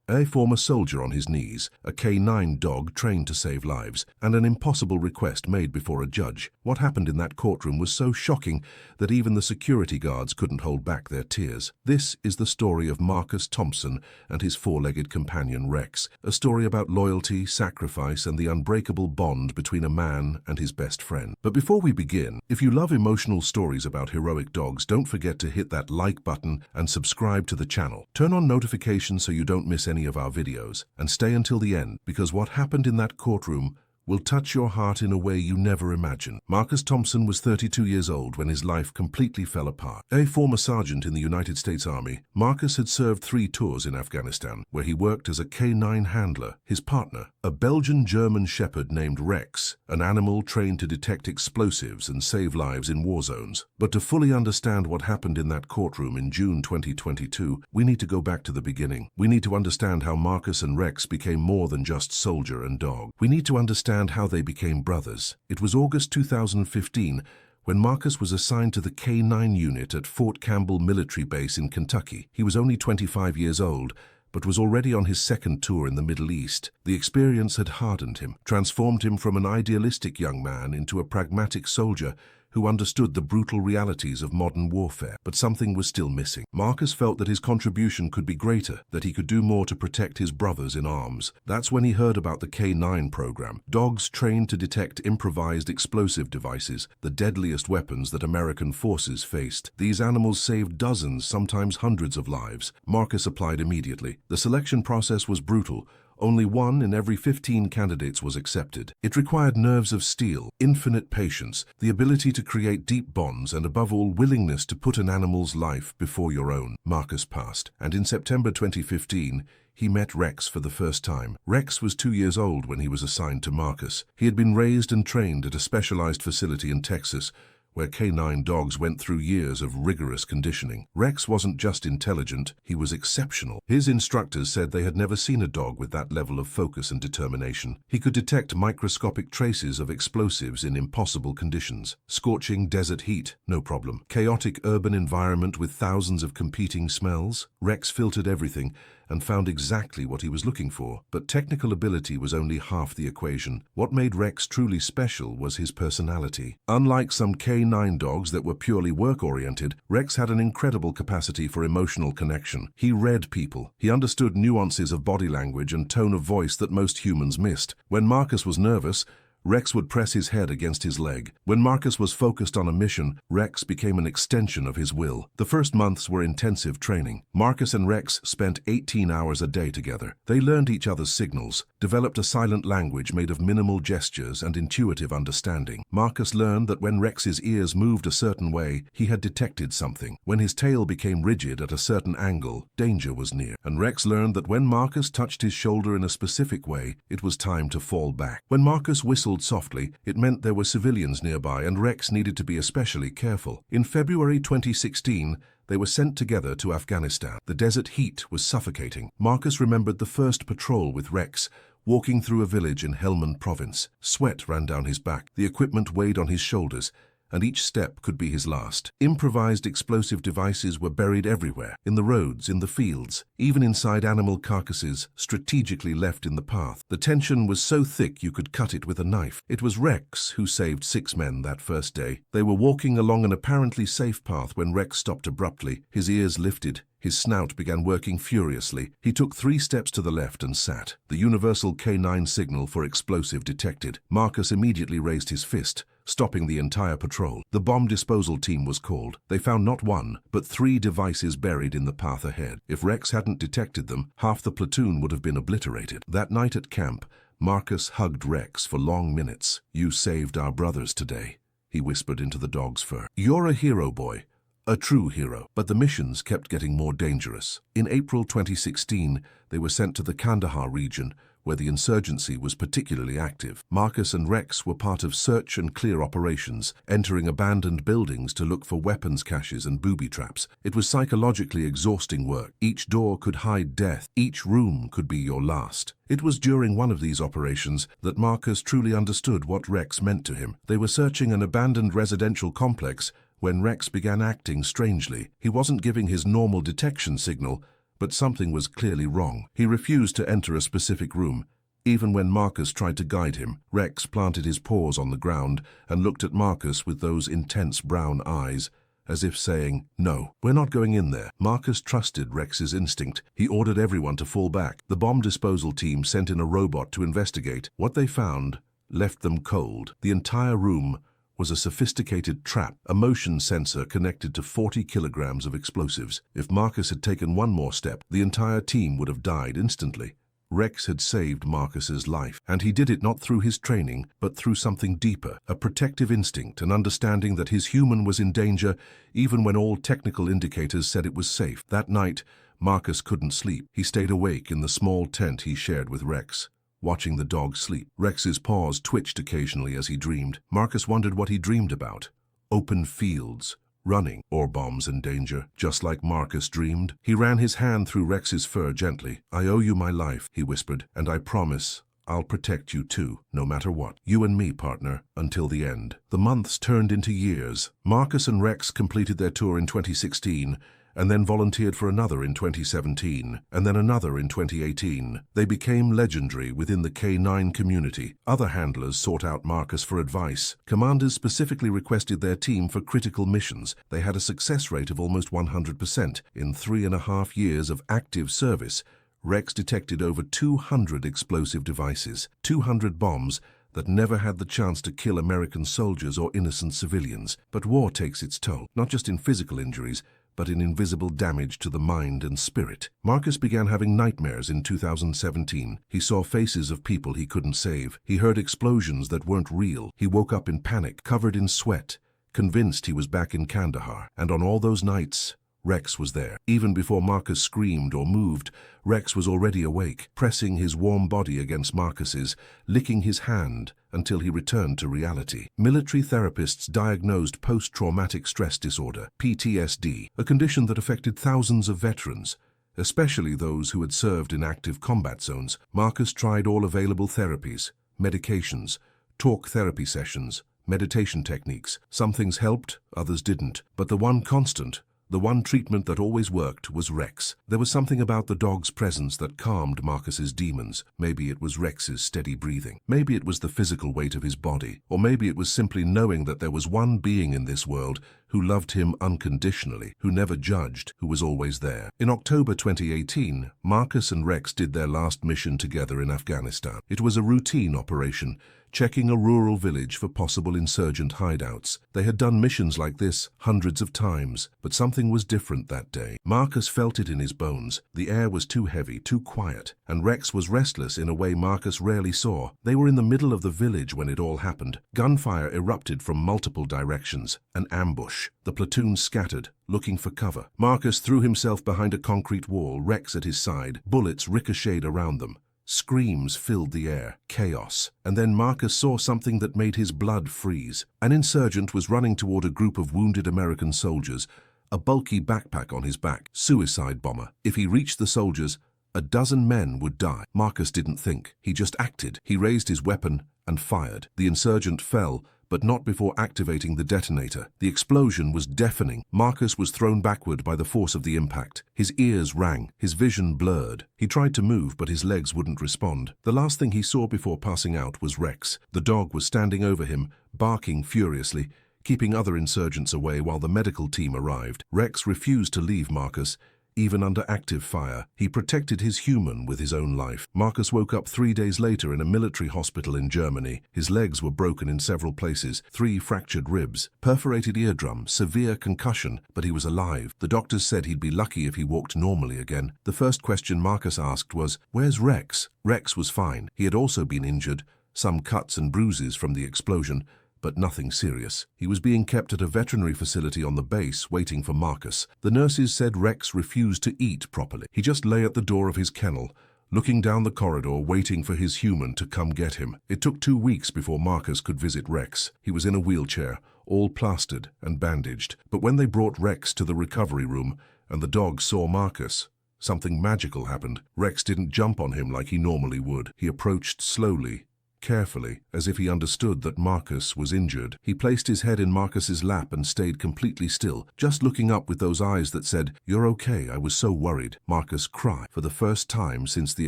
A former soldier on his knees, a K9 dog trained to save lives, and an impossible request made before a judge. What happened in that courtroom was so shocking that even the security guards couldn't hold back their tears. This is the story of Marcus Thompson and his four-legged companion Rex, a story about loyalty, sacrifice, and the unbreakable bond between a man and his best friend. But before we begin, if you love emotional stories about heroic dogs, don't forget to hit that like button and subscribe to the channel. Turn on notifications so you don't miss any of our videos, and stay until the end, because what happened in that courtroom will touch your heart in a way you never imagined. Marcus Thompson was 32 years old when his life completely fell apart. A former sergeant in the United States Army, Marcus had served 3 tours in Afghanistan, where he worked as a K9 handler. His partner, a Belgian German shepherd named Rex, an animal trained to detect explosives and save lives in war zones. But to fully understand what happened in that courtroom in June 2022, we need to go back to the beginning. We need to understand how Marcus and Rex became more than just soldier and dog. We need to understand how they became brothers. It was August 2015 when Marcus was assigned to the K9 unit at Fort Campbell military base in Kentucky. He was only 25 years old, but was already on his 2nd tour in the Middle East. The experience had hardened him, transformed him from an idealistic young man into a pragmatic soldier who understood the brutal realities of modern warfare. But something was still missing. Marcus felt that his contribution could be greater, that he could do more to protect his brothers in arms. That's when he heard about the K9 program, dogs trained to detect improvised explosive devices, the deadliest weapons that American forces faced. These animals saved dozens, sometimes hundreds of lives. Marcus applied immediately. The selection process was brutal. Only 1 in every 15 candidates was accepted. It required nerves of steel, infinite patience, the ability to create deep bonds, and above all, willingness to put an animal's life before your own. Marcus passed, and in September 2015, he met Rex for the first time. Rex was 2 years old when he was assigned to Marcus. He had been raised and trained at a specialized facility in Texas, where K9 dogs went through years of rigorous conditioning. Rex wasn't just intelligent, he was exceptional. His instructors said they had never seen a dog with that level of focus and determination. He could detect microscopic traces of explosives in impossible conditions. Scorching desert heat, no problem. Chaotic urban environment with thousands of competing smells. Rex filtered everything and found exactly what he was looking for. But technical ability was only half the equation. What made Rex truly special was his personality. Unlike some K9 dogs that were purely work-oriented, Rex had an incredible capacity for emotional connection. He read people. He understood nuances of body language and tone of voice that most humans missed. When Marcus was nervous, Rex would press his head against his leg. When Marcus was focused on a mission, Rex became an extension of his will. The first months were intensive training. Marcus and Rex spent 18 hours a day together. They learned each other's signals, developed a silent language made of minimal gestures and intuitive understanding. Marcus learned that when Rex's ears moved a certain way, he had detected something. When his tail became rigid at a certain angle, danger was near. And Rex learned that when Marcus touched his shoulder in a specific way, it was time to fall back. When Marcus whistled softly, it meant there were civilians nearby, and Rex needed to be especially careful. In February 2016, they were sent together to Afghanistan. The desert heat was suffocating. Marcus remembered the first patrol with Rex, walking through a village in Helmand province. Sweat ran down his back, the equipment weighed on his shoulders, and each step could be his last. Improvised explosive devices were buried everywhere, in the roads, in the fields, even inside animal carcasses strategically left in the path. The tension was so thick you could cut it with a knife. It was Rex who saved 6 men that first day. They were walking along an apparently safe path when Rex stopped abruptly. His ears lifted. His snout began working furiously. He took 3 steps to the left and sat. The universal K9 signal for explosive detected. Marcus immediately raised his fist, stopping the entire patrol. The bomb disposal team was called. They found not 1, but 3 devices buried in the path ahead. If Rex hadn't detected them, half the platoon would have been obliterated. That night at camp, Marcus hugged Rex for long minutes. "You saved our brothers today," he whispered into the dog's fur. "You're a hero, boy. A true hero." But the missions kept getting more dangerous. In April 2016, they were sent to the Kandahar region, where the insurgency was particularly active. Marcus and Rex were part of search and clear operations, entering abandoned buildings to look for weapons caches and booby traps. It was psychologically exhausting work. Each door could hide death. Each room could be your last. It was during one of these operations that Marcus truly understood what Rex meant to him. They were searching an abandoned residential complex when Rex began acting strangely. He wasn't giving his normal detection signal, but something was clearly wrong. He refused to enter a specific room. Even when Marcus tried to guide him, Rex planted his paws on the ground and looked at Marcus with those intense brown eyes, as if saying, "No, we're not going in there." Marcus trusted Rex's instinct. He ordered everyone to fall back. The bomb disposal team sent in a robot to investigate. What they found left them cold. The entire room was a sophisticated trap, a motion sensor connected to 40 kilograms of explosives. If Marcus had taken one more step, the entire team would have died instantly. Rex had saved Marcus's life, and he did it not through his training, but through something deeper, a protective instinct, an understanding that his human was in danger, even when all technical indicators said it was safe. That night, Marcus couldn't sleep. He stayed awake in the small tent he shared with Rex, watching the dog sleep. Rex's paws twitched occasionally as he dreamed. Marcus wondered what he dreamed about. Open fields, running, or bombs and danger, just like Marcus dreamed. He ran his hand through Rex's fur gently. "I owe you my life," he whispered, "and I promise I'll protect you too, no matter what. You and me, partner, until the end." The months turned into years. Marcus and Rex completed their tour in 2016, and then volunteered for another in 2017, and then another in 2018. They became legendary within the K9 community. Other handlers sought out Marcus for advice. Commanders specifically requested their team for critical missions. They had a success rate of almost 100%. In 3.5 years of active service, Rex detected over 200 explosive devices, 200 bombs that never had the chance to kill American soldiers or innocent civilians. But war takes its toll, not just in physical injuries, but in invisible damage to the mind and spirit. Marcus began having nightmares in 2017. He saw faces of people he couldn't save. He heard explosions that weren't real. He woke up in panic, covered in sweat, convinced he was back in Kandahar. And on all those nights, Rex was there. Even before Marcus screamed or moved, Rex was already awake, pressing his warm body against Marcus's, licking his hand until he returned to reality. Military therapists diagnosed post-traumatic stress disorder, PTSD, a condition that affected thousands of veterans, especially those who had served in active combat zones. Marcus tried all available therapies, medications, talk therapy sessions, meditation techniques. Some things helped, others didn't, but the one constant, the one treatment that always worked, was Rex. There was something about the dog's presence that calmed Marcus's demons. Maybe it was Rex's steady breathing. Maybe it was the physical weight of his body. Or maybe it was simply knowing that there was one being in this world who loved him unconditionally, who never judged, who was always there. In October 2018, Marcus and Rex did their last mission together in Afghanistan. It was a routine operation, checking a rural village for possible insurgent hideouts. They had done missions like this hundreds of times, but something was different that day. Marcus felt it in his bones. The air was too heavy, too quiet, and Rex was restless in a way Marcus rarely saw. They were in the middle of the village when it all happened. Gunfire erupted from multiple directions, an ambush. The platoon scattered, looking for cover. Marcus threw himself behind a concrete wall, Rex at his side. Bullets ricocheted around them. Screams filled the air, chaos. And then Marcus saw something that made his blood freeze. An insurgent was running toward a group of wounded American soldiers, a bulky backpack on his back. Suicide bomber. If he reached the soldiers, a dozen men would die. Marcus didn't think. He just acted. He raised his weapon and fired. The insurgent fell, but not before activating the detonator. The explosion was deafening. Marcus was thrown backward by the force of the impact. His ears rang, his vision blurred. He tried to move, but his legs wouldn't respond. The last thing he saw before passing out was Rex. The dog was standing over him, barking furiously, keeping other insurgents away while the medical team arrived. Rex refused to leave Marcus, even under active fire. He protected his human with his own life. Marcus woke up 3 days later in a military hospital in Germany. His legs were broken in several places, 3 fractured ribs, perforated eardrum, severe concussion, but he was alive. The doctors said he'd be lucky if he walked normally again. The first question Marcus asked was, "Where's Rex?" Rex was fine. He had also been injured, some cuts and bruises from the explosion, but nothing serious. He was being kept at a veterinary facility on the base, waiting for Marcus. The nurses said Rex refused to eat properly. He just lay at the door of his kennel, looking down the corridor, waiting for his human to come get him. It took 2 weeks before Marcus could visit Rex. He was in a wheelchair, all plastered and bandaged. But when they brought Rex to the recovery room and the dog saw Marcus, something magical happened. Rex didn't jump on him like he normally would. He approached slowly, Carefully, as if he understood that Marcus was injured, he placed his head in Marcus's lap and stayed completely still, just looking up with those eyes that said, "You're okay, I was so worried." Marcus cried. For the first time since the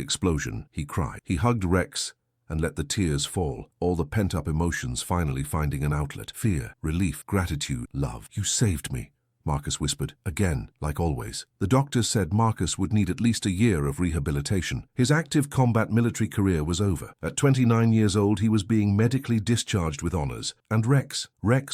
explosion, he cried. He hugged Rex and let the tears fall, all the pent-up emotions finally finding an outlet. Fear, relief, gratitude, love. "You saved me," Marcus whispered, again, like always. The doctors said Marcus would need at least a year of rehabilitation. His active combat military career was over. At 29 years old, he was being medically discharged with honors. And Rex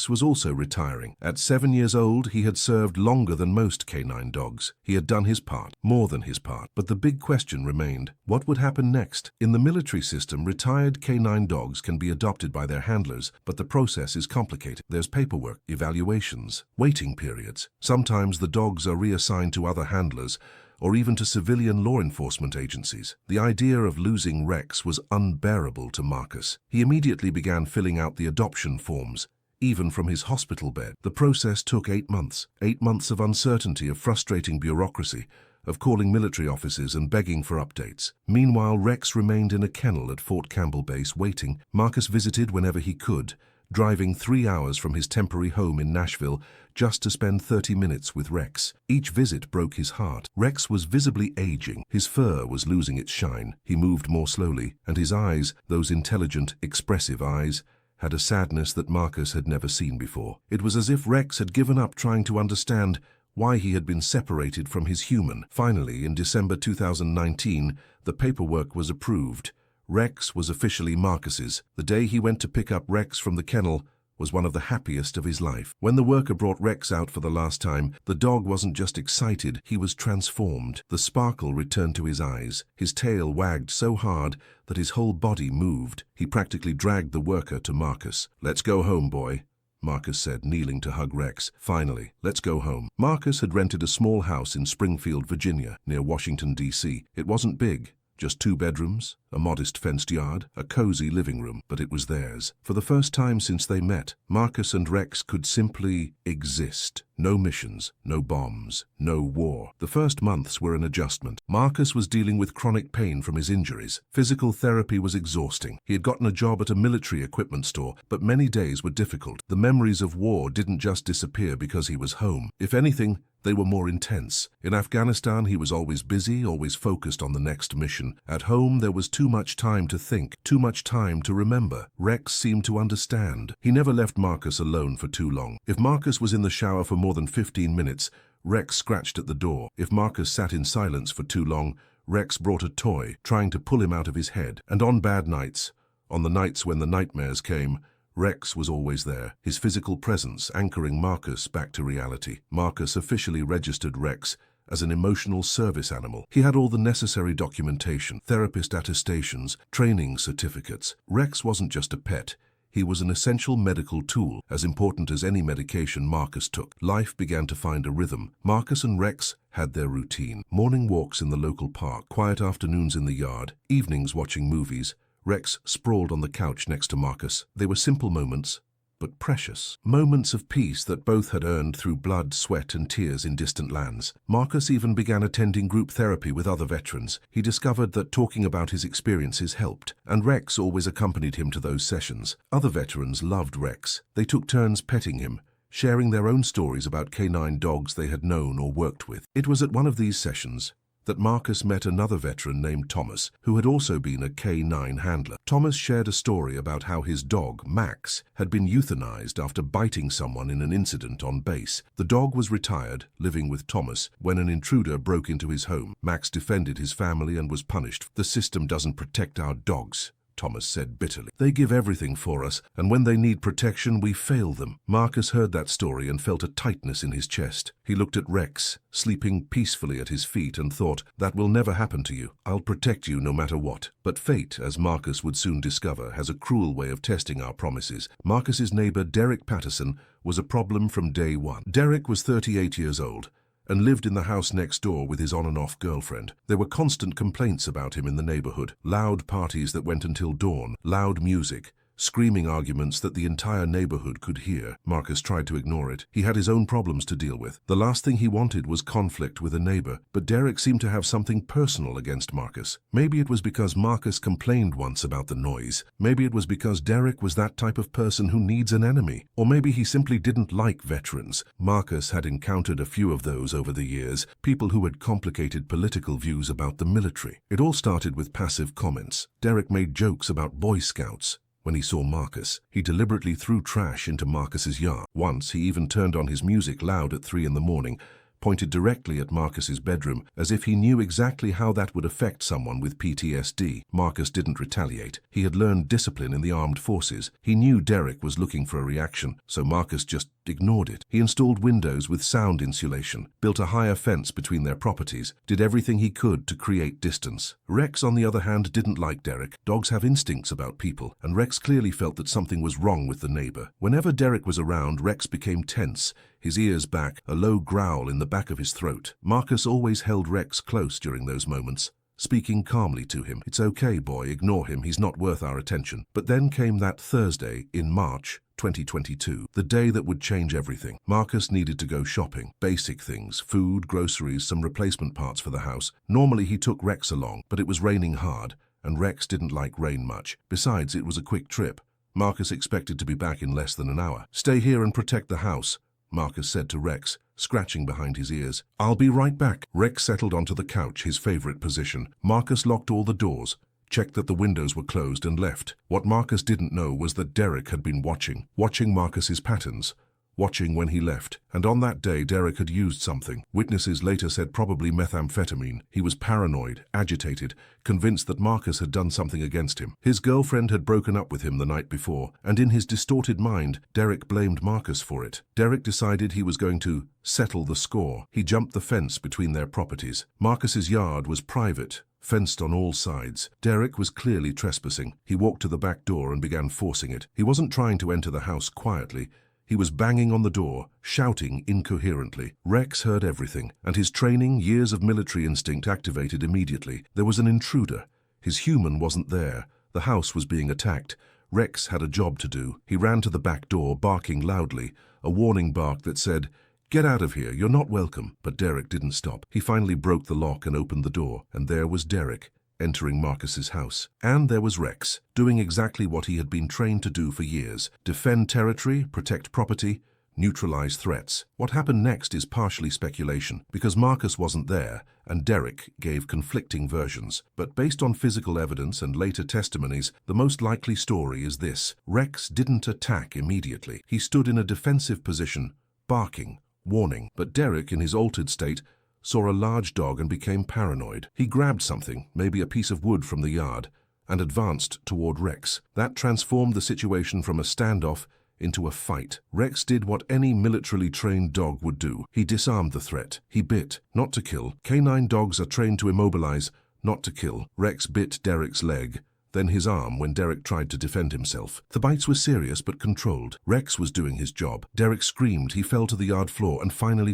was also retiring. At 7 years old, he had served longer than most canine dogs. He had done his part, more than his part. But the big question remained, what would happen next? In the military system, retired canine dogs can be adopted by their handlers, but the process is complicated. There's paperwork, evaluations, waiting periods. Sometimes the dogs are reassigned to other handlers or even to civilian law enforcement agencies. The idea of losing Rex was unbearable to Marcus. He immediately began filling out the adoption forms, even from his hospital bed. The process took 8 months. 8 months of uncertainty, of frustrating bureaucracy, of calling military offices and begging for updates. Meanwhile, Rex remained in a kennel at Fort Campbell Base waiting. Marcus visited whenever he could, driving 3 hours from his temporary home in Nashville just to spend 30 minutes with Rex. Each visit broke his heart. Rex was visibly aging. His fur was losing its shine. He moved more slowly, and his eyes, those intelligent, expressive eyes, had a sadness that Marcus had never seen before. It was as if Rex had given up trying to understand why he had been separated from his human. Finally, in December 2019, the paperwork was approved. Rex was officially Marcus's. The day he went to pick up Rex from the kennel was one of the happiest of his life. When the worker brought Rex out for the last time, the dog wasn't just excited, he was transformed. The sparkle returned to his eyes. His tail wagged so hard that his whole body moved. He practically dragged the worker to Marcus. "Let's go home, boy," Marcus said, kneeling to hug Rex. "Finally, let's go home." Marcus had rented a small house in Springfield, Virginia, near Washington, D.C. It wasn't big. Just 2 bedrooms, a modest fenced yard, a cozy living room, but it was theirs. For the first time since they met, Marcus and Rex could simply exist. No missions, no bombs, no war. The first months were an adjustment. Marcus was dealing with chronic pain from his injuries. Physical therapy was exhausting. He had gotten a job at a military equipment store, but many days were difficult. The memories of war didn't just disappear because he was home. If anything, they were more intense. In Afghanistan, he was always busy, always focused on the next mission. At home, there was too much time to think, too much time to remember. Rex seemed to understand. He never left Marcus alone for too long. If Marcus was in the shower for more than 15 minutes, Rex scratched at the door. If Marcus sat in silence for too long, Rex brought a toy, trying to pull him out of his head. And on bad nights, on the nights when the nightmares came, Rex was always there, his physical presence anchoring Marcus back to reality. Marcus officially registered Rex as an emotional service animal. He had all the necessary documentation, therapist attestations, training certificates. Rex wasn't just a pet. He was an essential medical tool, as important as any medication Marcus took. Life began to find a rhythm. Marcus and Rex had their routine. Morning walks in the local park, quiet afternoons in the yard, evenings watching movies. Rex sprawled on the couch next to Marcus. They were simple moments, but precious. Moments of peace that both had earned through blood, sweat, and tears in distant lands. Marcus even began attending group therapy with other veterans. He discovered that talking about his experiences helped, and Rex always accompanied him to those sessions. Other veterans loved Rex. They took turns petting him, sharing their own stories about canine dogs they had known or worked with. It was at one of these sessions that Marcus met another veteran named Thomas, who had also been a K9 handler. Thomas shared a story about how his dog, Max, had been euthanized after biting someone in an incident on base. The dog was retired, living with Thomas, when an intruder broke into his home. Max defended his family and was punished. "The system doesn't protect our dogs," Thomas said bitterly. "They give everything for us, and when they need protection, we fail them." Marcus heard that story and felt a tightness in his chest. He looked at Rex, sleeping peacefully at his feet, and thought, "That will never happen to you. I'll protect you no matter what." But fate, as Marcus would soon discover, has a cruel way of testing our promises. Marcus's neighbor, Derek Patterson, was a problem from day one. Derek was 38 years old and lived in the house next door with his on-and-off girlfriend. There were constant complaints about him in the neighborhood. Loud parties that went until dawn, loud music, screaming arguments that the entire neighborhood could hear. Marcus tried to ignore it. He had his own problems to deal with. The last thing he wanted was conflict with a neighbor, but Derek seemed to have something personal against Marcus. Maybe it was because Marcus complained once about the noise. Maybe it was because Derek was that type of person who needs an enemy. Or maybe he simply didn't like veterans. Marcus had encountered a few of those over the years, people who had complicated political views about the military. It all started with passive comments. Derek made jokes about Boy Scouts. When he saw Marcus, he deliberately threw trash into Marcus's yard. Once, he even turned on his music loud at 3 in the morning, pointed directly at Marcus's bedroom, as if he knew exactly how that would affect someone with PTSD. Marcus didn't retaliate. He had learned discipline in the armed forces. He knew Derek was looking for a reaction, so Marcus just ignored it. He installed windows with sound insulation, built a higher fence between their properties, did everything he could to create distance. Rex, on the other hand, didn't like Derek. Dogs have instincts about people, and Rex clearly felt that something was wrong with the neighbor. Whenever Derek was around, Rex became tense, his ears back, a low growl in the back of his throat. Marcus always held Rex close during those moments, speaking calmly to him. "It's okay, boy, ignore him, he's not worth our attention." But then came that Thursday in March 2022, the day that would change everything. Marcus needed to go shopping. Basic things, food, groceries, some replacement parts for the house. Normally he took Rex along, but it was raining hard, and Rex didn't like rain much. Besides, it was a quick trip. Marcus expected to be back in less than an hour. "Stay here and protect the house," Marcus said to Rex, scratching behind his ears. "I'll be right back." Rex settled onto the couch, his favorite position. Marcus locked all the doors, checked that the windows were closed, and left. What Marcus didn't know was that Derek had been watching Marcus's patterns, watching when he left. And on that day, Derek had used something. Witnesses later said probably methamphetamine. He was paranoid, agitated, convinced that Marcus had done something against him. His girlfriend had broken up with him the night before, and in his distorted mind, Derek blamed Marcus for it. Derek decided he was going to settle the score. He jumped the fence between their properties. Marcus's yard was private, fenced on all sides. Derek was clearly trespassing. He walked to the back door and began forcing it. He wasn't trying to enter the house quietly. He was banging on the door, shouting incoherently. Rex heard everything, and his training, years of military instinct activated immediately. There was an intruder. His human wasn't there. The house was being attacked. Rex had a job to do. He ran to the back door, barking loudly, a warning bark that said, "Get out of here, you're not welcome." But Derek didn't stop. He finally broke the lock and opened the door, and there was Derek, entering Marcus's house. And there was Rex, doing exactly what he had been trained to do for years: defend territory, protect property, neutralize threats. What happened next is partially speculation, because Marcus wasn't there, and Derek gave conflicting versions. But based on physical evidence and later testimonies, the most likely story is this: Rex didn't attack immediately. He stood in a defensive position, barking, warning. But Derek, in his altered state, saw a large dog and became paranoid. He grabbed something, maybe a piece of wood from the yard, and advanced toward Rex. That transformed the situation from a standoff into a fight. Rex did what any militarily trained dog would do. He disarmed the threat. He bit, not to kill. Canine dogs are trained to immobilize, not to kill. Rex bit Derek's leg, then his arm when Derek tried to defend himself. The bites were serious but controlled. Rex was doing his job. Derek screamed, he fell to the yard floor, and finally,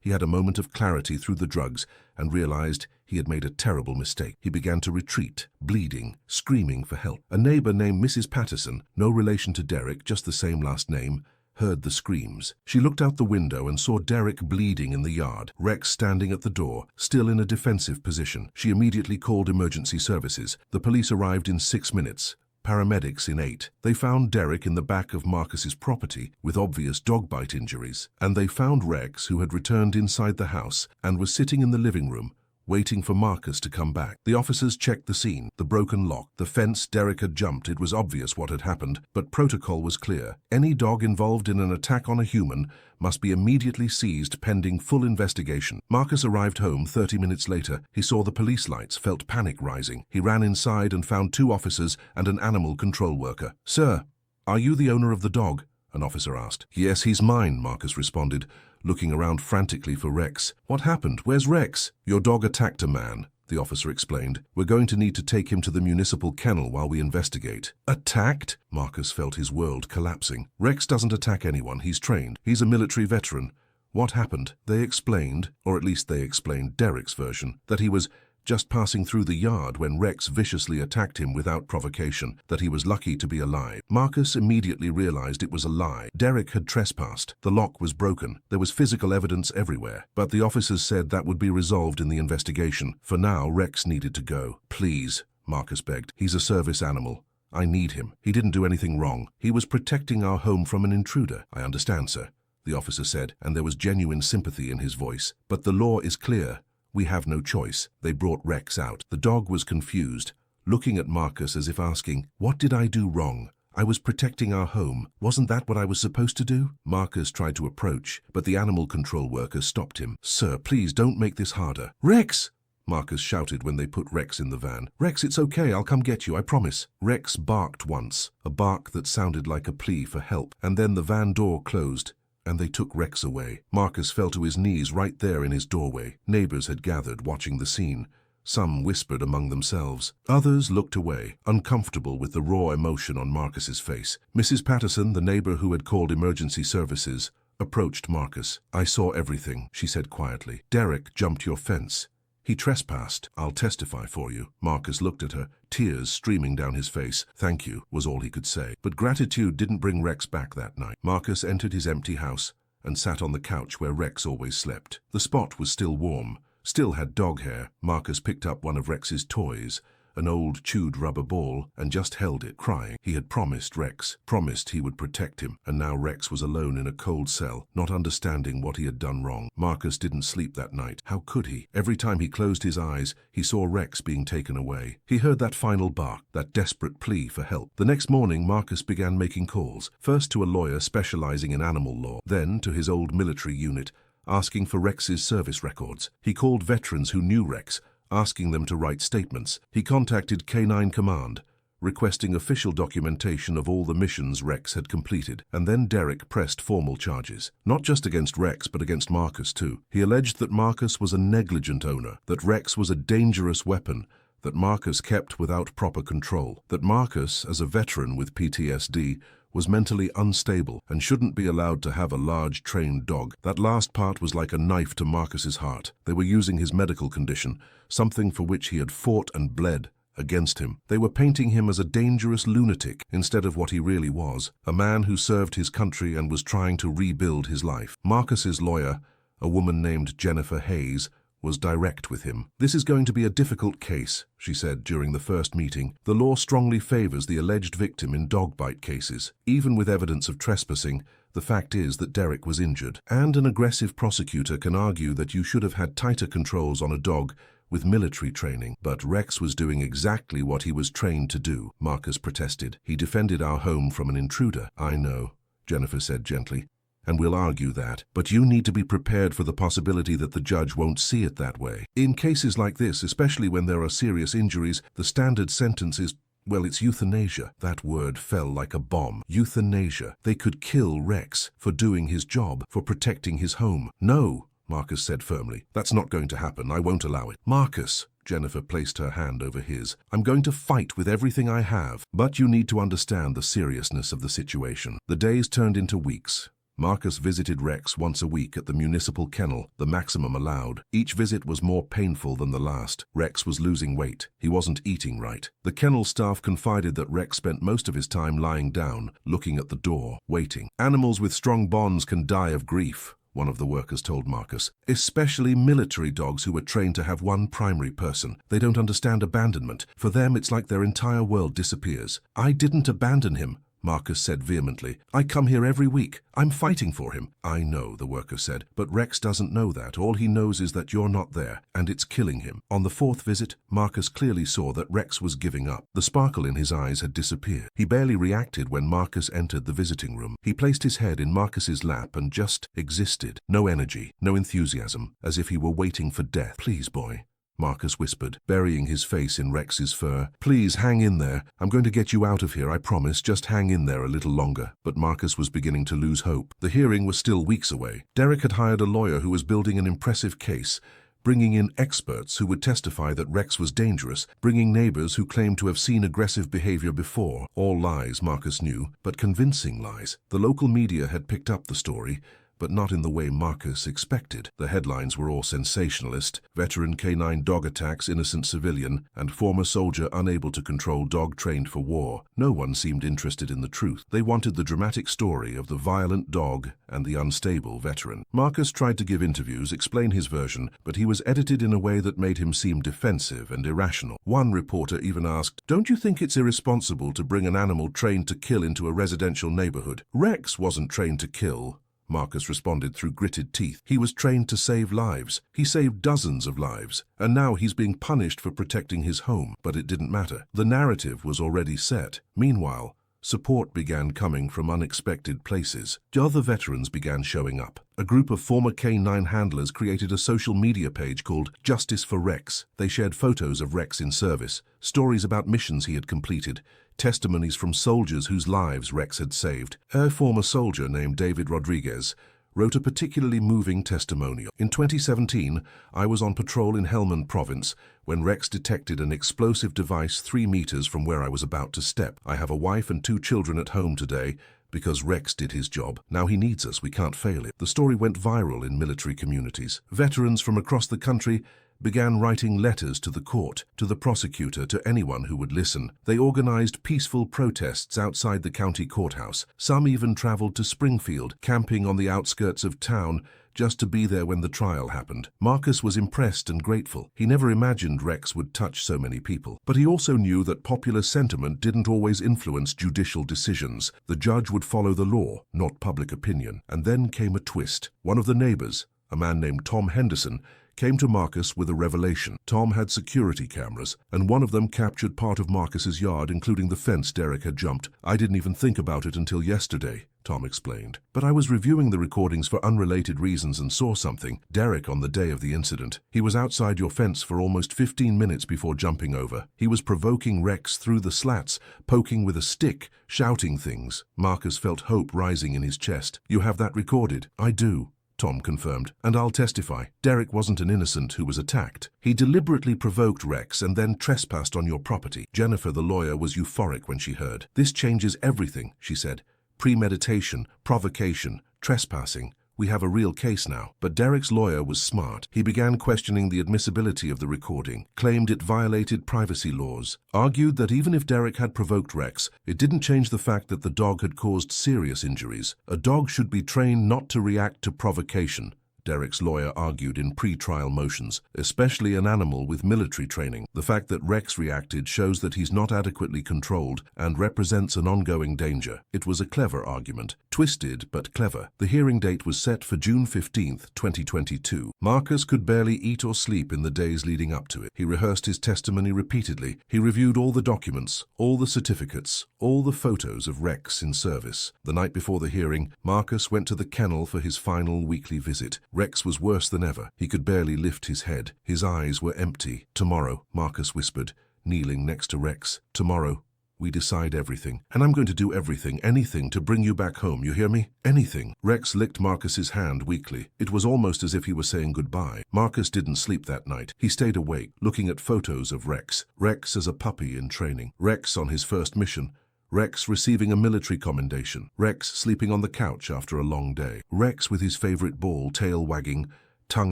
he had a moment of clarity through the drugs and realized he had made a terrible mistake. He began to retreat, bleeding, screaming for help. A neighbor named Mrs. Patterson, no relation to Derek, just the same last name, heard the screams. She looked out the window and saw Derek bleeding in the yard, Rex standing at the door, still in a defensive position. She immediately called emergency services. The police arrived in 6 minutes. Paramedics in 8. They found Derek in the back of Marcus's property with obvious dog bite injuries. And they found Rex, who had returned inside the house and was sitting in the living room, waiting for Marcus to come back. The officers checked the scene, the broken lock, the fence Derek had jumped. It was obvious what had happened, but protocol was clear. Any dog involved in an attack on a human must be immediately seized pending full investigation. Marcus arrived home 30 minutes later. He saw the police lights, felt panic rising. He ran inside and found 2 officers and an animal control worker. "Sir, are you the owner of the dog?" an officer asked. "Yes, he's mine," Marcus responded, looking around frantically for Rex. "What happened? Where's Rex?" "Your dog attacked a man," the officer explained. "We're going to need to take him to the municipal kennel while we investigate." "Attacked?" Marcus felt his world collapsing. "Rex doesn't attack anyone. He's trained. He's a military veteran." "What happened?" They explained, or at least they explained Derek's version, that he was just passing through the yard when Rex viciously attacked him without provocation, that he was lucky to be alive. Marcus immediately realized it was a lie. Derek had trespassed. The lock was broken. There was physical evidence everywhere. But the officers said that would be resolved in the investigation. For now, Rex needed to go. Please, Marcus begged. He's a service animal. I need him. He didn't do anything wrong. He was protecting our home from an intruder. I understand, sir, the officer said, and there was genuine sympathy in his voice. But the law is clear. We have no choice. They brought Rex out. The dog was confused, looking at Marcus as if asking, "What did I do wrong? I was protecting our home. Wasn't that what I was supposed to do?" Marcus tried to approach, but the animal control worker stopped him. "Sir, please don't make this harder." "Rex!" Marcus shouted when they put Rex in the van. "Rex, it's okay. I'll come get you, I promise." Rex barked once, a bark that sounded like a plea for help, and then the van door closed, and they took Rex away. Marcus fell to his knees right there in his doorway. Neighbors had gathered, watching the scene. Some whispered among themselves. Others looked away, uncomfortable with the raw emotion on Marcus's face. Mrs. Patterson, the neighbor who had called emergency services, approached Marcus. "I saw everything," she said quietly. "Derek jumped your fence. He trespassed. I'll testify for you." Marcus looked at her, tears streaming down his face. "Thank you," was all he could say. But gratitude didn't bring Rex back that night. Marcus entered his empty house and sat on the couch where Rex always slept. The spot was still warm, still had dog hair. Marcus picked up one of Rex's toys, an old chewed rubber ball, and just held it, crying. He had promised Rex, promised he would protect him, and now Rex was alone in a cold cell, not understanding what he had done wrong. Marcus didn't sleep that night. How could he? Every time he closed his eyes, he saw Rex being taken away. He heard that final bark, that desperate plea for help. The next morning, Marcus began making calls, first to a lawyer specializing in animal law, then to his old military unit, asking for Rex's service records. He called veterans who knew Rex, asking them to write statements. He contacted K9 Command, requesting official documentation of all the missions Rex had completed. And then Derek pressed formal charges, not just against Rex but against Marcus too. He alleged that Marcus was a negligent owner, that Rex was a dangerous weapon, that Marcus kept without proper control, that Marcus, as a veteran with PTSD, was mentally unstable and shouldn't be allowed to have a large trained dog. That last part was like a knife to Marcus's heart. They were using his medical condition, something for which he had fought and bled, against him. They were painting him as a dangerous lunatic instead of what he really was, a man who served his country and was trying to rebuild his life. Marcus's lawyer, a woman named Jennifer Hayes, was direct with him. "This is going to be a difficult case," she said during the first meeting. "The law strongly favors the alleged victim in dog bite cases. Even with evidence of trespassing, the fact is that Derek was injured. And an aggressive prosecutor can argue that you should have had tighter controls on a dog with military training. But Rex was doing exactly what he was trained to do," Marcus protested. "He defended our home from an intruder." "I know," Jennifer said gently, "and we'll argue that. But you need to be prepared for the possibility that the judge won't see it that way. In cases like this, especially when there are serious injuries, the standard sentence is, well, it's euthanasia." That word fell like a bomb. Euthanasia. They could kill Rex for doing his job, for protecting his home. "No," Marcus said firmly. "That's not going to happen. I won't allow it." "Marcus," Jennifer placed her hand over his, "I'm going to fight with everything I have. But you need to understand the seriousness of the situation." The days turned into weeks. Marcus visited Rex once a week at the municipal kennel, the maximum allowed. Each visit was more painful than the last. Rex was losing weight. He wasn't eating right. The kennel staff confided that Rex spent most of his time lying down, looking at the door, waiting. "Animals with strong bonds can die of grief," one of the workers told Marcus, "especially military dogs who were trained to have one primary person. They don't understand abandonment. For them, it's like their entire world disappears." "I didn't abandon him," Marcus said vehemently. "I come here every week. I'm fighting for him." "I know," the worker said, "but Rex doesn't know that. All he knows is that you're not there, and it's killing him." On the fourth visit, Marcus clearly saw that Rex was giving up. The sparkle in his eyes had disappeared. He barely reacted when Marcus entered the visiting room. He placed his head in Marcus's lap and just existed. No energy, no enthusiasm, as if he were waiting for death. "Please, boy," Marcus whispered, burying his face in Rex's fur. "Please, hang in there. I'm going to get you out of here, I promise. Just hang in there a little longer." But Marcus was beginning to lose hope. The hearing was still weeks away. Derek had hired a lawyer who was building an impressive case, bringing in experts who would testify that Rex was dangerous, bringing neighbors who claimed to have seen aggressive behavior before. All lies, Marcus knew, but convincing lies. The local media had picked up the story. but not in the way Marcus expected. The headlines were all sensationalist: veteran canine dog attacks innocent civilian, and former soldier unable to control dog trained for war. No one seemed interested in the truth. They wanted the dramatic story of the violent dog and the unstable veteran. Marcus tried to give interviews, explain his version, but he was edited in a way that made him seem defensive and irrational. One reporter even asked, "Don't you think it's irresponsible to bring an animal trained to kill into a residential neighborhood?" "Rex wasn't trained to kill," Marcus responded through gritted teeth. "He was trained to save lives. He saved dozens of lives, and now he's being punished for protecting his home." But it didn't matter. The narrative was already set. Meanwhile, support began coming from unexpected places. Other veterans began showing up. A group of former K9 handlers created a social media page called Justice for Rex. They shared photos of Rex in service, stories about missions he had completed, testimonies from soldiers whose lives Rex had saved. A former soldier named David Rodriguez wrote a particularly moving testimonial. "In 2017, I was on patrol in Helmand province when Rex detected an explosive device 3 meters from where I was about to step. I have a wife and 2 children at home today because Rex did his job. Now he needs us. We can't fail it." The story went viral in military communities. Veterans from across the country began writing letters to the court, to the prosecutor, to anyone who would listen. They organized peaceful protests outside the county courthouse. Some even traveled to Springfield, camping on the outskirts of town just to be there when the trial happened. Marcus was impressed and grateful. He never imagined Rex would touch so many people. But he also knew that popular sentiment didn't always influence judicial decisions. The judge would follow the law, not public opinion. And then came a twist. One of the neighbors, a man named Tom Henderson, came to Marcus with a revelation. Tom had security cameras, and one of them captured part of Marcus's yard, including the fence Derek had jumped. "I didn't even think about it until yesterday," Tom explained. "But I was reviewing the recordings for unrelated reasons and saw something. Derek, on the day of the incident, he was outside your fence for almost 15 minutes before jumping over. He was provoking Rex through the slats, poking with a stick, shouting things." Marcus felt hope rising in his chest. "You have that recorded?" "I do," Tom confirmed, "and I'll testify. Derek wasn't an innocent who was attacked. He deliberately provoked Rex and then trespassed on your property." Jennifer, the lawyer, was euphoric when she heard. "This changes everything," she said. "Premeditation, provocation, trespassing. We have a real case now." But Derek's lawyer was smart. He began questioning the admissibility of the recording, claimed it violated privacy laws, argued that even if Derek had provoked Rex, it didn't change the fact that the dog had caused serious injuries. "A dog should be trained not to react to provocation," Derek's lawyer argued in pre-trial motions, "especially an animal with military training. The fact that Rex reacted shows that he's not adequately controlled and represents an ongoing danger." It was a clever argument, twisted but clever. The hearing date was set for June 15, 2022. Marcus could barely eat or sleep in the days leading up to it. He rehearsed his testimony repeatedly. He reviewed all the documents, all the certificates, all the photos of Rex in service. The night before the hearing, Marcus went to the kennel for his final weekly visit. Rex was worse than ever. He could barely lift his head. His eyes were empty. "Tomorrow," Marcus whispered, kneeling next to Rex. "Tomorrow, we decide everything. And I'm going to do everything, anything to bring you back home, you hear me? Anything." Rex licked Marcus's hand weakly. It was almost as if he was saying goodbye. Marcus didn't sleep that night. He stayed awake, looking at photos of Rex. Rex as a puppy in training. Rex on his first mission. Rex receiving a military commendation. Rex sleeping on the couch after a long day. Rex with his favorite ball, tail wagging, tongue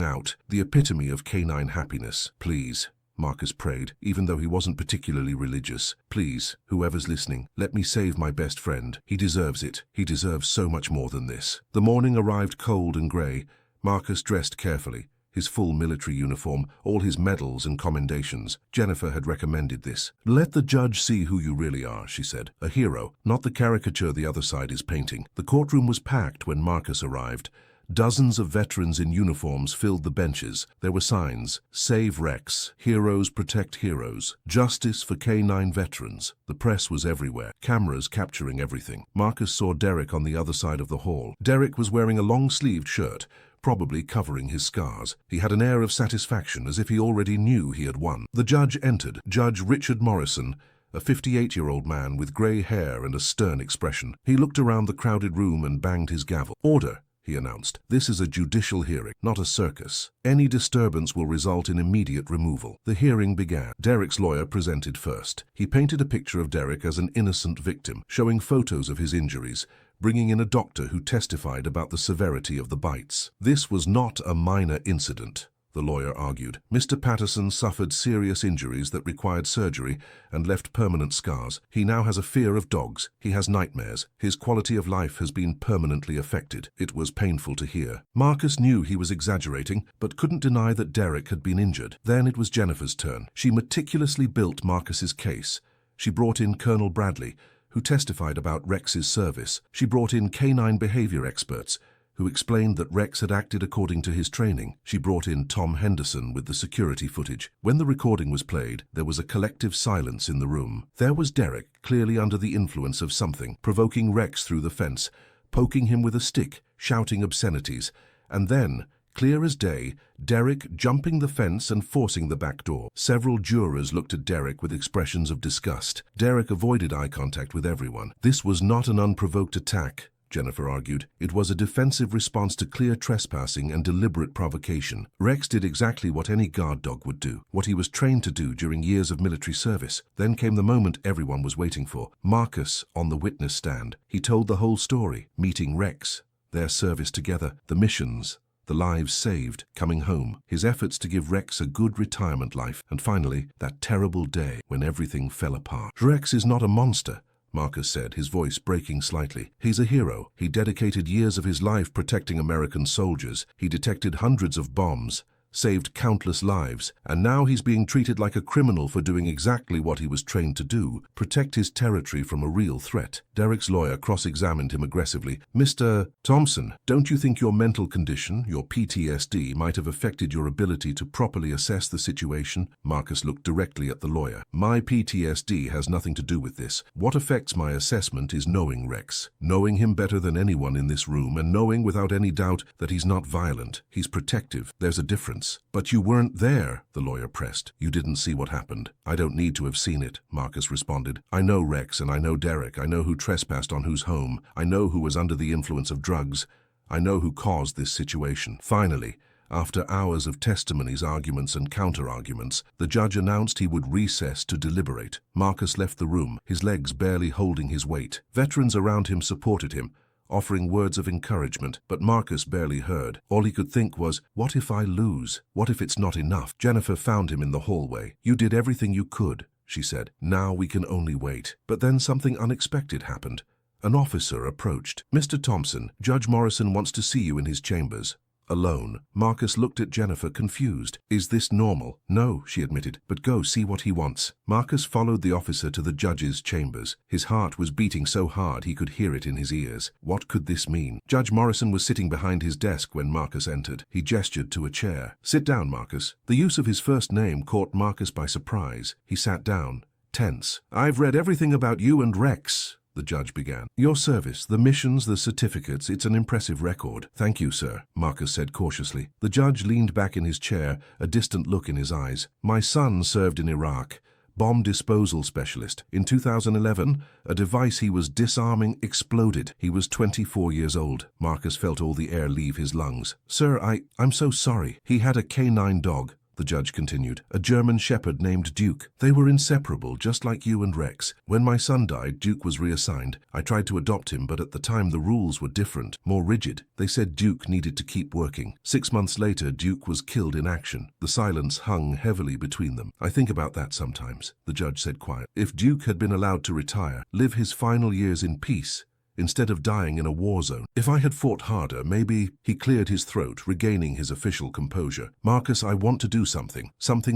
out, the epitome of canine happiness. "Please," Marcus prayed, even though he wasn't particularly religious. "Please, whoever's listening, let me save my best friend. He deserves it. He deserves so much more than this." The morning arrived cold and grey. Marcus dressed carefully. His full military uniform, all his medals and commendations. Jennifer had recommended this. "Let the judge see who you really are," she said. "A hero, not the caricature the other side is painting." The courtroom was packed when Marcus arrived. Dozens of veterans in uniforms filled the benches. There were signs: "Save Rex," "Heroes protect heroes," "Justice for K9 veterans." The press was everywhere, cameras capturing everything. Marcus saw Derek on the other side of the hall. Derek was wearing a long-sleeved shirt, probably covering his scars. He had an air of satisfaction, as if he already knew he had won. The judge entered, Judge Richard Morrison, a 58-year-old man with grey hair and a stern expression. He looked around the crowded room and banged his gavel. "Order," he announced. "This is a judicial hearing, not a circus. Any disturbance will result in immediate removal." The hearing began. Derek's lawyer presented first. He painted a picture of Derek as an innocent victim, showing photos of his injuries, bringing in a doctor who testified about the severity of the bites. This was not a minor incident, the lawyer argued. Mr. Patterson suffered serious injuries that required surgery and left permanent scars. He now has a fear of dogs. He has nightmares. His quality of life has been permanently affected. It was painful to hear. Marcus knew he was exaggerating, but couldn't deny that Derek had been injured. Then it was Jennifer's turn. She meticulously built Marcus's case. She brought in Colonel Bradley, who testified about Rex's service. She brought in canine behavior experts, who explained that Rex had acted according to his training. She brought in Tom Henderson with the security footage. When the recording was played, there was a collective silence in the room. There was Derek, clearly under the influence of something, provoking Rex through the fence, poking him with a stick, shouting obscenities, and then, clear as day, Derek jumping the fence and forcing the back door. Several jurors looked at Derek with expressions of disgust. Derek avoided eye contact with everyone. This was not an unprovoked attack, Jennifer argued. It was a defensive response to clear trespassing and deliberate provocation. Rex did exactly what any guard dog would do, what he was trained to do during years of military service. Then came the moment everyone was waiting for. Marcus on the witness stand. He told the whole story, meeting Rex, their service together, the missions, the lives saved, coming home, his efforts to give Rex a good retirement life, and finally, that terrible day when everything fell apart. Rex is not a monster, Marcus said, his voice breaking slightly. He's a hero. He dedicated years of his life protecting American soldiers. He detected hundreds of bombs, saved countless lives, and now he's being treated like a criminal for doing exactly what he was trained to do, protect his territory from a real threat. Derek's lawyer cross-examined him aggressively. Mr. Thompson, don't you think your mental condition, your PTSD, might have affected your ability to properly assess the situation? Marcus looked directly at the lawyer. My PTSD has nothing to do with this. What affects my assessment is knowing Rex, knowing him better than anyone in this room, and knowing without any doubt that he's not violent, he's protective. There's a difference. But you weren't there, the lawyer pressed. You didn't see what happened. I don't need to have seen it, Marcus responded. I know Rex and I know Derek. I know who trespassed on whose home. I know who was under the influence of drugs. I know who caused this situation. Finally, after hours of testimonies, arguments, and counter-arguments, the judge announced he would recess to deliberate. Marcus left the room, his legs barely holding his weight. Veterans around him supported him, offering words of encouragement, but Marcus barely heard. All he could think was, what if I lose? What if it's not enough? Jennifer found him in the hallway. You did everything you could, she said. Now we can only wait. But then something unexpected happened. An officer approached. Mr. Thompson, Judge Morrison wants to see you in his chambers. Alone. Marcus looked at Jennifer, confused. Is this normal? No, she admitted, but go see what he wants. Marcus followed the officer to the judge's chambers. His heart was beating so hard he could hear it in his ears. What could this mean? Judge Morrison was sitting behind his desk when Marcus entered. He gestured to a chair. Sit down, Marcus. The use of his first name caught Marcus by surprise. He sat down, tense. I've read everything about you and Rex, the judge began. Your service, the missions, the certificates, it's an impressive record. Thank you, sir, Marcus said cautiously. The judge leaned back in his chair, a distant look in his eyes. My son served in Iraq, bomb disposal specialist. In 2011, a device he was disarming exploded. He was 24 years old. Marcus felt all the air leave his lungs. Sir, I'm so sorry. He had a canine dog, the judge continued, a German shepherd named Duke. They were inseparable, just like you and Rex. When my son died, Duke was reassigned. I tried to adopt him, but at the time the rules were different, more rigid. They said Duke needed to keep working. 6 months later, Duke was killed in action. The silence hung heavily between them. I think about that sometimes, the judge said quietly. If Duke had been allowed to retire, live his final years in peace, instead of dying in a war zone. If I had fought harder, maybe. He cleared his throat, regaining his official composure. Marcus, I want to do something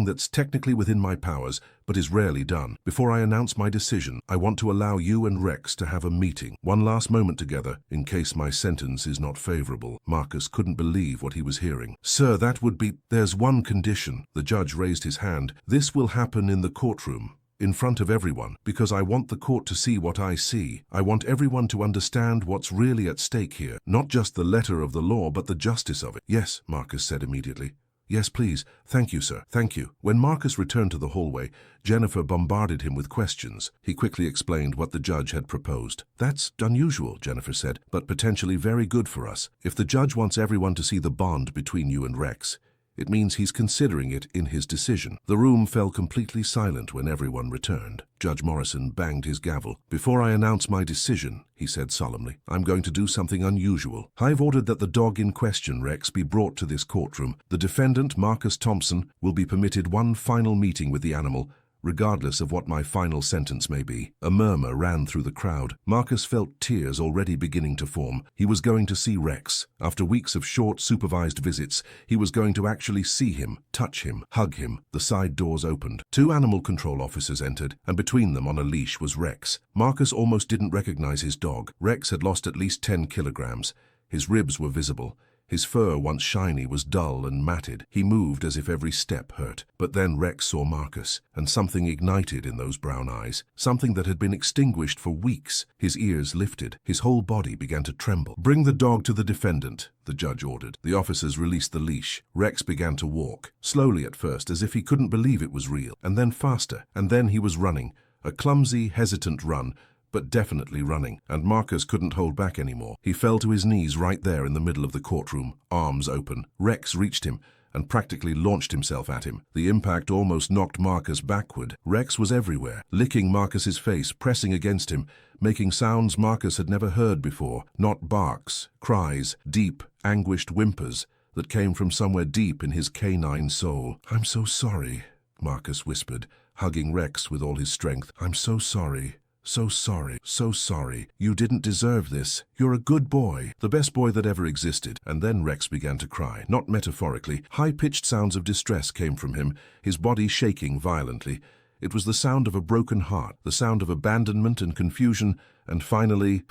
that's technically within my powers, but is rarely done. Before I announce my decision, I want to allow you and Rex to have a meeting, one last moment together, in case my sentence is not favorable. Marcus couldn't believe what he was hearing. Sir, that would be... There's one condition. The judge raised his hand. This will happen in the courtroom, in front of everyone, because I want the court to see what I see. I want everyone to understand what's really at stake here, not just the letter of the law, but the justice of it. Yes, Marcus said immediately. Yes, please. Thank you, sir. Thank you. When Marcus returned to the hallway, Jennifer bombarded him with questions. He quickly explained what the judge had proposed. That's unusual, Jennifer said, but potentially very good for us. If the judge wants everyone to see the bond between you and Rex, It means he's considering it in his decision. The room fell completely silent when everyone returned. Judge Morrison banged his gavel. "Before I announce my decision," he said solemnly, "I'm going to do something unusual. I've ordered that the dog in question, Rex, be brought to this courtroom. The defendant, Marcus Thompson, will be permitted one final meeting with the animal, regardless of what my final sentence may be." A murmur ran through the crowd. Marcus felt tears already beginning to form. He was going to see Rex. After weeks of short, supervised visits, he was going to actually see him, touch him, hug him. The side doors opened. 2 animal control officers entered, and between them on a leash was Rex. Marcus almost didn't recognize his dog. Rex had lost at least 10 kilograms. His ribs were visible. His fur, once shiny, was dull and matted. He moved as if every step hurt. But then Rex saw Marcus, and something ignited in those brown eyes, something that had been extinguished for weeks. His ears lifted. His whole body began to tremble. "Bring the dog to the defendant," the judge ordered. The officers released the leash. Rex began to walk, slowly at first, as if he couldn't believe it was real, and then faster, and then he was running, a clumsy, hesitant run, but definitely running, and Marcus couldn't hold back anymore. He fell to his knees right there in the middle of the courtroom, arms open. Rex reached him and practically launched himself at him. The impact almost knocked Marcus backward. Rex was everywhere, licking Marcus's face, pressing against him, making sounds Marcus had never heard before. Not barks, cries, deep, anguished whimpers that came from somewhere deep in his canine soul. "I'm so sorry," Marcus whispered, hugging Rex with all his strength. "I'm so sorry. So sorry, so sorry. You didn't deserve this. You're a good boy, the best boy that ever existed." And then Rex began to cry, not metaphorically. High-pitched sounds of distress came from him, his body shaking violently. It was the sound of a broken heart, the sound of abandonment and confusion, and finally,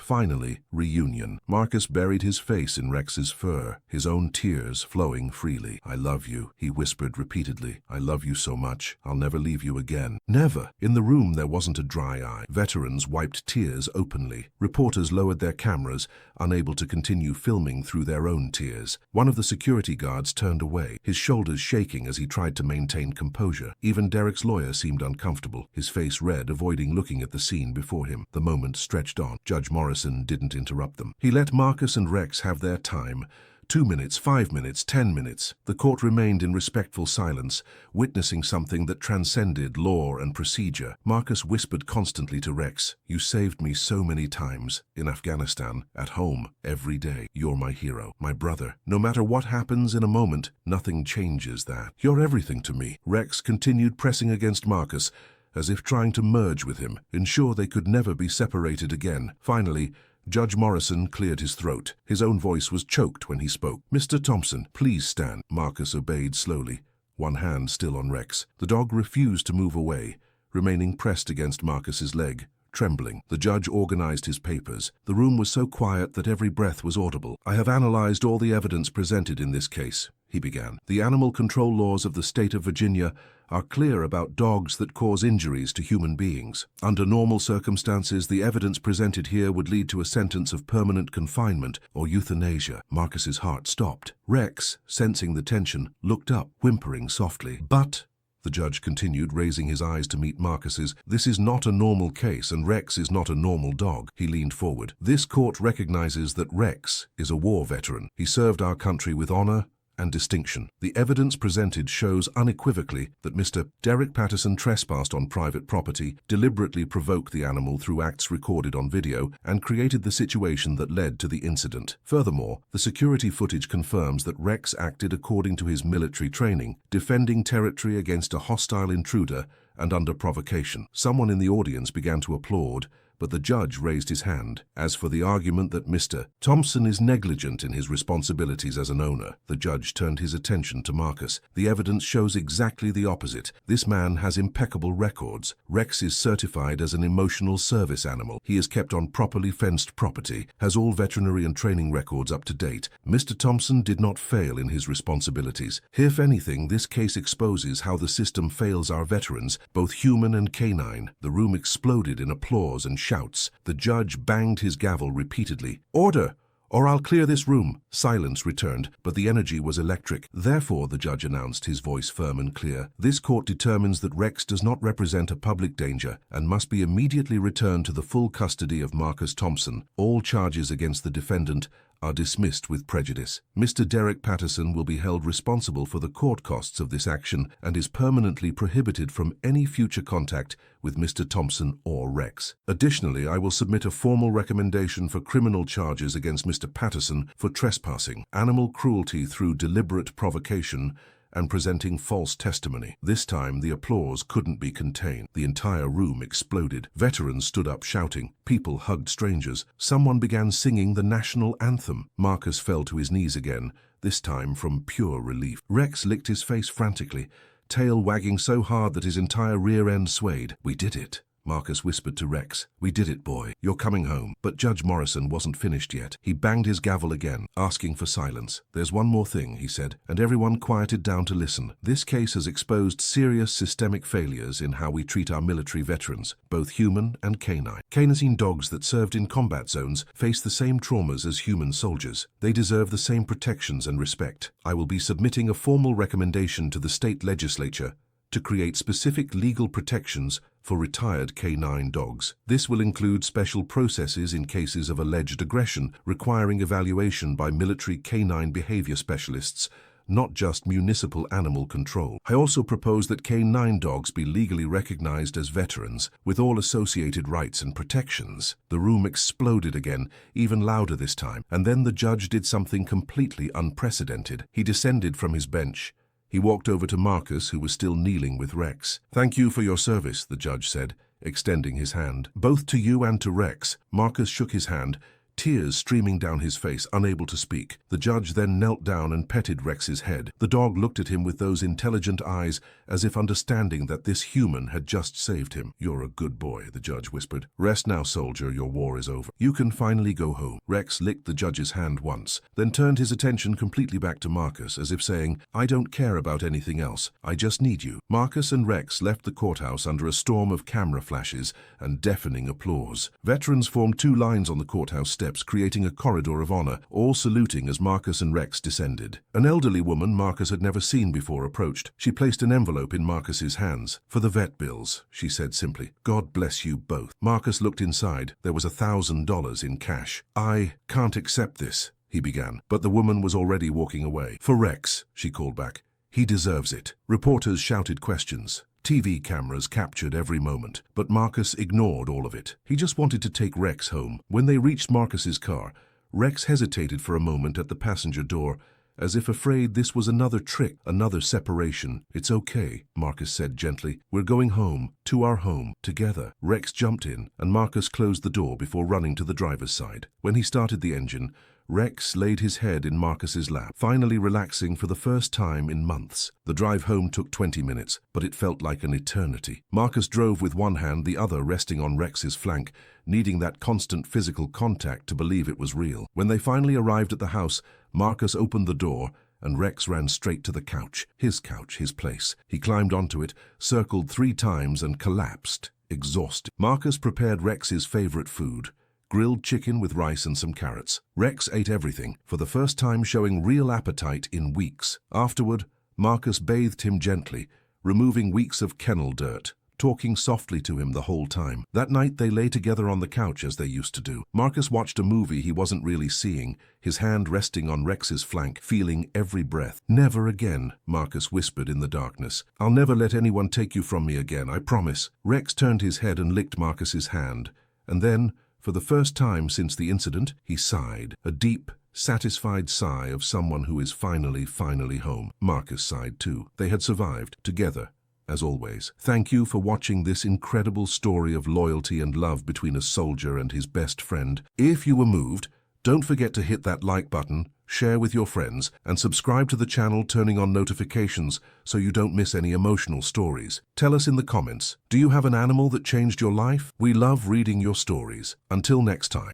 reunion. Marcus buried his face in Rex's fur, his own tears flowing freely. "I love you," he whispered repeatedly. "I love you so much. I'll never leave you again." Never. In the room there wasn't a dry eye. Veterans wiped tears openly. Reporters lowered their cameras, unable to continue filming through their own tears. One of the security guards turned away, his shoulders shaking as he tried to maintain composure. Even Derek's lawyer seemed uncomfortable, his face red, avoiding looking at the scene before him. The moment stretched on. Judge Morrison didn't interrupt them. He let Marcus and Rex have their time. 2 minutes, 5 minutes, 10 minutes. The court remained in respectful silence, witnessing something that transcended law and procedure. Marcus whispered constantly to Rex, "You saved me so many times. In Afghanistan, at home, every day. You're my hero, my brother. No matter what happens in a moment, nothing changes that. You're everything to me." Rex continued pressing against Marcus, as if trying to merge with him, ensure they could never be separated again. Finally, Judge Morrison cleared his throat. His own voice was choked when he spoke. "Mr. Thompson, please stand." Marcus obeyed slowly, one hand still on Rex. The dog refused to move away, remaining pressed against Marcus's leg, trembling. The judge organized his papers. The room was so quiet that every breath was audible. "I have analyzed all the evidence presented in this case," he began. "The animal control laws of the state of Virginia are clear about dogs that cause injuries to human beings. Under normal circumstances, the evidence presented here would lead to a sentence of permanent confinement or euthanasia." Marcus's heart stopped. Rex, sensing the tension, looked up, whimpering softly. "But," the judge continued, raising his eyes to meet Marcus's, "this is not a normal case, and Rex is not a normal dog." He leaned forward. "This court recognizes that Rex is a war veteran. He served our country with honor and distinction. The evidence presented shows unequivocally that Mr. Derek Patterson trespassed on private property, deliberately provoked the animal through acts recorded on video, and created the situation that led to the incident. Furthermore, the security footage confirms that Rex acted according to his military training, defending territory against a hostile intruder and under provocation. Someone in the audience began to applaud, but the judge raised his hand. As for the argument that Mr. Thompson is negligent in his responsibilities as an owner, the judge turned his attention to Marcus. The evidence shows exactly the opposite. This man has impeccable records. Rex is certified as an emotional service animal. He is kept on properly fenced property, has all veterinary and training records up to date. Mr. Thompson did not fail in his responsibilities. If anything, this case exposes how the system fails our veterans, both human and canine. The room exploded in applause and shouts. The judge banged his gavel repeatedly. "Order, or I'll clear this room." Silence returned, but the energy was electric. "Therefore," the judge announced, his voice firm and clear, "this court determines that Rex does not represent a public danger and must be immediately returned to the full custody of Marcus Thompson. All charges against the defendant are dismissed with prejudice. Mr. Derek Patterson will be held responsible for the court costs of this action and is permanently prohibited from any future contact with Mr. Thompson or Rex. Additionally, I will submit a formal recommendation for criminal charges against Mr. Patterson for trespassing, animal cruelty through deliberate provocation, and presenting false testimony. This time, the applause couldn't be contained. The entire room exploded. Veterans stood up shouting. People hugged strangers. Someone began singing the national anthem. Marcus fell to his knees again, this time from pure relief. Rex licked his face frantically, tail wagging so hard that his entire rear end swayed. "We did it," Marcus whispered to Rex. "We did it, boy. You're coming home." But Judge Morrison wasn't finished yet. He banged his gavel again, asking for silence. "There's one more thing," he said, and everyone quieted down to listen. "This case has exposed serious systemic failures in how we treat our military veterans, both human and canine. Canine dogs that served in combat zones face the same traumas as human soldiers. They deserve the same protections and respect. I will be submitting a formal recommendation to the state legislature to create specific legal protections for retired canine dogs. This will include special processes in cases of alleged aggression, requiring evaluation by military canine behavior specialists, not just municipal animal control. I also propose that canine dogs be legally recognized as veterans, with all associated rights and protections." The room exploded again, even louder this time, and then the judge did something completely unprecedented. He descended from his bench. He walked over to Marcus, who was still kneeling with Rex. "Thank you for your service," the judge said, extending his hand. "Both to you and to Rex." Marcus shook his hand, tears streaming down his face, unable to speak. The judge then knelt down and petted Rex's head. The dog looked at him with those intelligent eyes, as if understanding that this human had just saved him. "You're a good boy," the judge whispered. "Rest now, soldier, your war is over. You can finally go home." Rex licked the judge's hand once, then turned his attention completely back to Marcus, as if saying, "I don't care about anything else. I just need you." Marcus and Rex left the courthouse under a storm of camera flashes and deafening applause. Veterans formed two lines on the courthouse steps, creating a corridor of honor, all saluting as Marcus and Rex descended. An elderly woman Marcus had never seen before approached. She placed an envelope in Marcus's hands. "For the vet bills," she said simply. "God bless you both." Marcus looked inside. There was $1,000 in cash. "I can't accept this," he began, but the woman was already walking away. "For Rex," she called back. "He deserves it." Reporters shouted questions. TV cameras captured every moment, but Marcus ignored all of it. He just wanted to take Rex home. When they reached Marcus's car, Rex hesitated for a moment at the passenger door, as if afraid this was another trick, another separation. "It's okay," Marcus said gently. "We're going home, to our home, together." Rex jumped in, and Marcus closed the door before running to the driver's side. When he started the engine, Rex laid his head in Marcus's lap, finally relaxing for the first time in months. The drive home took 20 minutes, but it felt like an eternity. Marcus drove with one hand, the other resting on Rex's flank, needing that constant physical contact to believe it was real. When they finally arrived at the house, Marcus opened the door, and Rex ran straight to the couch, his place. He climbed onto it, circled 3 times, and collapsed, exhausted. Marcus prepared Rex's favorite food, grilled chicken with rice and some carrots. Rex ate everything, for the first time showing real appetite in weeks. Afterward, Marcus bathed him gently, removing weeks of kennel dirt, talking softly to him the whole time. That night they lay together on the couch as they used to do. Marcus watched a movie he wasn't really seeing, his hand resting on Rex's flank, feeling every breath. "Never again," Marcus whispered in the darkness. "I'll never let anyone take you from me again, I promise." Rex turned his head and licked Marcus's hand, and then, for the first time since the incident, he sighed, a deep, satisfied sigh of someone who is finally home. Marcus sighed too. They had survived, together, as always. Thank you for watching this incredible story of loyalty and love between a soldier and his best friend. If you were moved, don't forget to hit that like button, share with your friends, and subscribe to the channel, turning on notifications so you don't miss any emotional stories. Tell us in the comments, do you have an animal that changed your life? We love reading your stories. Until next time.